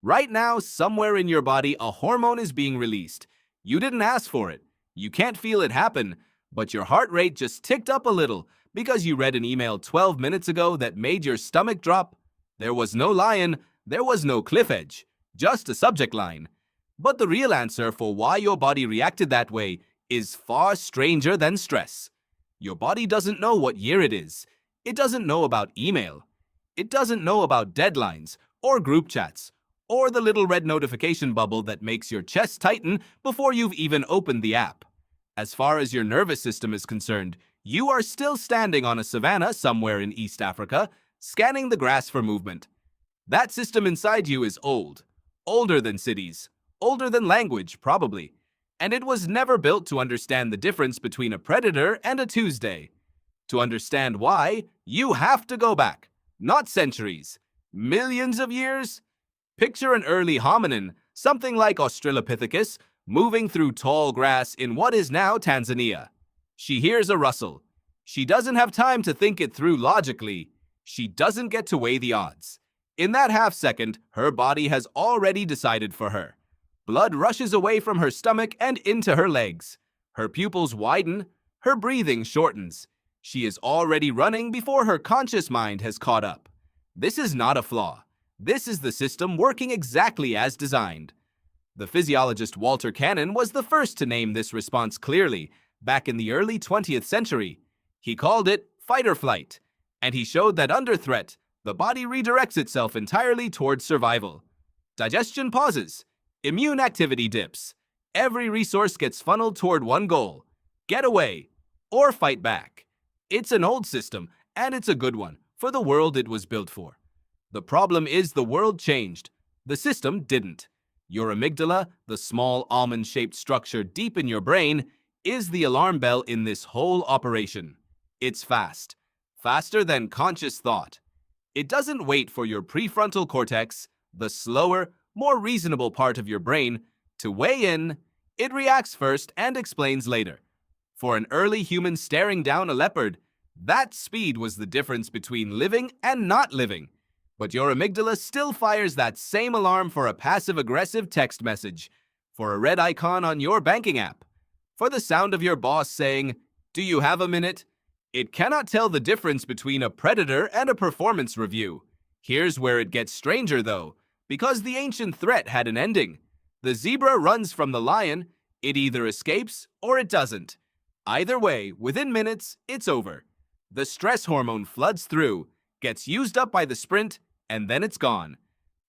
Right now, somewhere in your body, a hormone is being released. You didn't ask for it. You can't feel it happen, but your heart rate just ticked up a little because you read an email 12 minutes ago that made your stomach drop. There was no lion, there was no cliff edge, just a subject line. But the real answer for why your body reacted that way is far stranger than stress. Your body doesn't know what year it is. It doesn't know about email. It doesn't know about deadlines or group chats or the little red notification bubble that makes your chest tighten before you've even opened the app. As far as your nervous system is concerned, you are still standing on a savanna somewhere in East Africa, scanning the grass for movement. That system inside you is old, older than cities, older than language, probably, and it was never built to understand the difference between a predator and a Tuesday. To understand why, you have to go back, not centuries, millions of years. Picture an early hominin, something like Australopithecus, moving through tall grass in what is now Tanzania. She hears a rustle. She doesn't have time to think it through logically. She doesn't get to weigh the odds. In that half second, her body has already decided for her. Blood rushes away from her stomach and into her legs. Her pupils widen. Her breathing shortens. She is already running before her conscious mind has caught up. This is not a flaw. This is the system working exactly as designed. The physiologist Walter Cannon was the first to name this response clearly back in the early 20th century. He called it fight or flight, and he showed that under threat, the body redirects itself entirely towards survival. Digestion pauses. Immune activity dips. Every resource gets funneled toward one goal: get away or fight back. It's an old system, and it's a good one for the world it was built for. The problem is the world changed. The system didn't. Your amygdala, the small almond-shaped structure deep in your brain, is the alarm bell in this whole operation. It's fast. Faster than conscious thought. It doesn't wait for your prefrontal cortex, the slower, more reasonable part of your brain, to weigh in. It reacts first and explains later. For an early human staring down a leopard, that speed was the difference between living and not living. But your amygdala still fires that same alarm for a passive-aggressive text message, for a red icon on your banking app, for the sound of your boss saying, "Do you have a minute?" It cannot tell the difference between a predator and a performance review. Here's where it gets stranger, though, because the ancient threat had an ending. The zebra runs from the lion. It either escapes or it doesn't. Either way, within minutes, it's over. The stress hormone floods through, gets used up by the sprint, and then it's gone.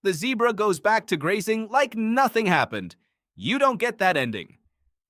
The zebra goes back to grazing like nothing happened. You don't get that ending.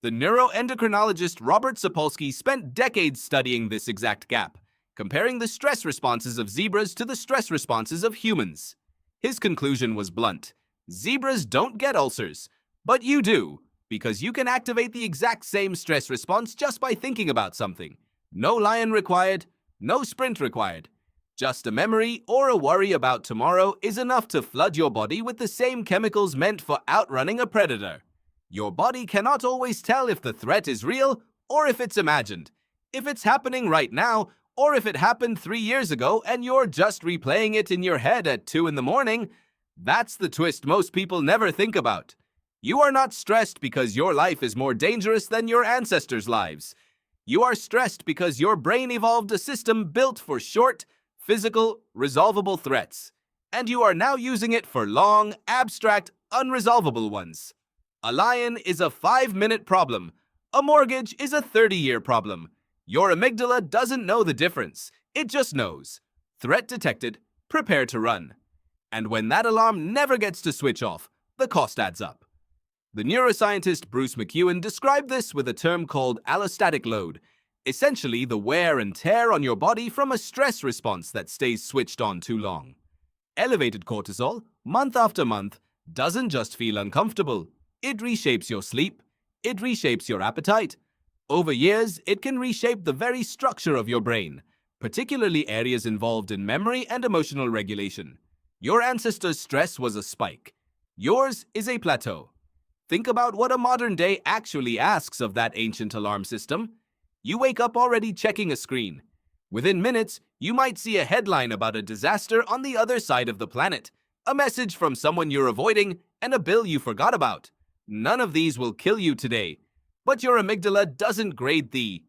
The neuroendocrinologist Robert Sapolsky spent decades studying this exact gap, comparing the stress responses of zebras to the stress responses of humans. His conclusion was blunt. Zebras don't get ulcers, but you do, because you can activate the exact same stress response just by thinking about something. No lion required, no sprint required. Just a memory or a worry about tomorrow is enough to flood your body with the same chemicals meant for outrunning a predator. Your body cannot always tell if the threat is real or if it's imagined, if it's happening right now or if it happened 3 years ago and you're just replaying it in your head at 2 in the morning. That's the twist most people never think about. You are not stressed because your life is more dangerous than your ancestors' lives. You are stressed because your brain evolved a system built for short, physical, resolvable threats, and you are now using it for long, abstract, unresolvable ones. A lion is a 5-minute problem. A mortgage is a 30-year problem. Your amygdala doesn't know the difference. It just knows. Threat detected, prepare to run. And when that alarm never gets to switch off, the cost adds up. The neuroscientist Bruce McEwen described this with a term called allostatic load, essentially the wear and tear on your body from a stress response that stays switched on too long. Elevated cortisol, month after month, doesn't just feel uncomfortable. It reshapes your sleep. It reshapes your appetite. Over years, it can reshape the very structure of your brain, particularly areas involved in memory and emotional regulation. Your ancestors' stress was a spike. Yours is a plateau. Think about what a modern day actually asks of that ancient alarm system. You wake up already checking a screen. Within minutes, you might see a headline about a disaster on the other side of the planet. a message from someone you're avoiding, and a bill you forgot about. None of these will kill you today, but your amygdala doesn't grade the